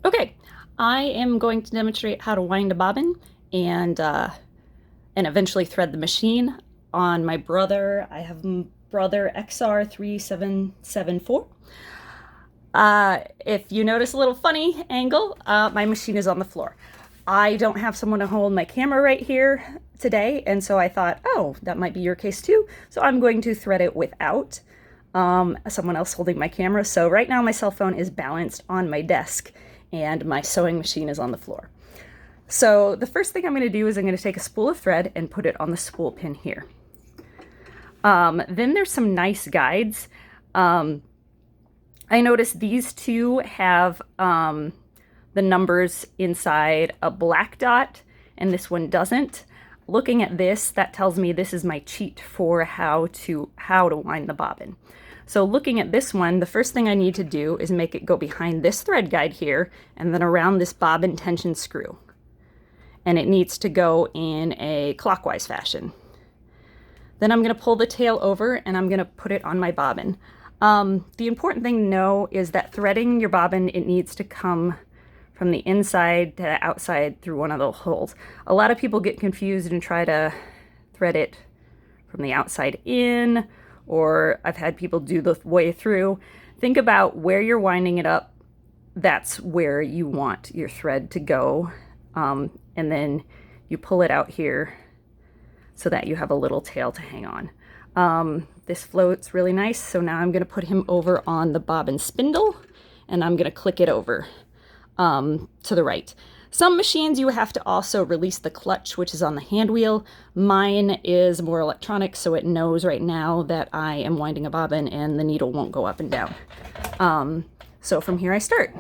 Okay, I am going to demonstrate how to wind a bobbin and eventually thread the machine on my brother. I have brother XR3774. If you notice a little funny angle, my machine is on the floor. I don't have someone to hold my camera right here today, and so I thought, oh, that might be your case too. So I'm going to thread it without someone else holding my camera. So right now my cell phone is balanced on my desk and my sewing machine is on the floor. So the first thing I'm going to do is I'm going to take a spool of thread and put it on the spool pin here. Then there's some nice guides. I noticed these two have the numbers inside a black dot, and this one doesn't. Looking at this, that tells me this is my cheat for how to wind the bobbin. So looking at this one, the first thing I need to do is make it go behind this thread guide here and then around this bobbin tension screw. And it needs to go in a clockwise fashion. Then I'm going to pull the tail over and I'm going to put it on my bobbin. The important thing to know is that threading your bobbin, it needs to come from the inside to the outside through one of the holes. A lot of people get confused and try to thread it from the outside in, or I've had people do the way through. Think about where you're winding it up. That's where you want your thread to go. And then you pull it out here so that you have a little tail to hang on. This floats really nice. So now I'm gonna put him over on the bobbin spindle and I'm gonna click it over to the right. Some machines you have to also release the clutch, which is on the hand wheel. Mine is more electronic, so it knows right now that I am winding a bobbin and the needle won't go up and down. So from here I start.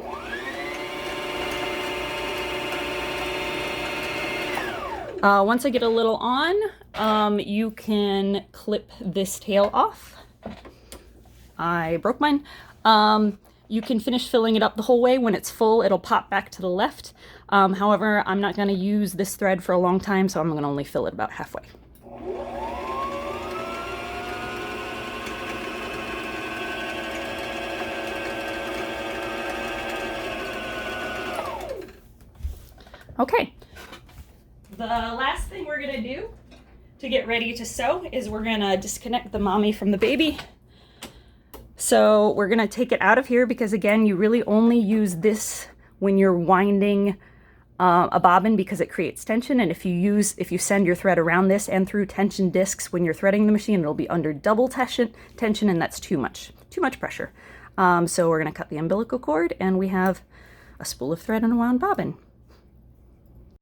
Once I get a little on, you can clip this tail off. I broke mine. You can finish filling it up the whole way. When it's full, it'll pop back to the left. However, I'm not going to use this thread for a long time, so I'm going to only fill it about halfway. Okay. The last thing we're going to do to get ready to sew is we're going to disconnect the mommy from the baby. So we're going to take it out of here because, again, you really only use this when you're winding a bobbin because it creates tension. And if you send your thread around this and through tension discs when you're threading the machine, it'll be under double tension, and that's too much pressure. So we're going to cut the umbilical cord and we have a spool of thread and a wound bobbin.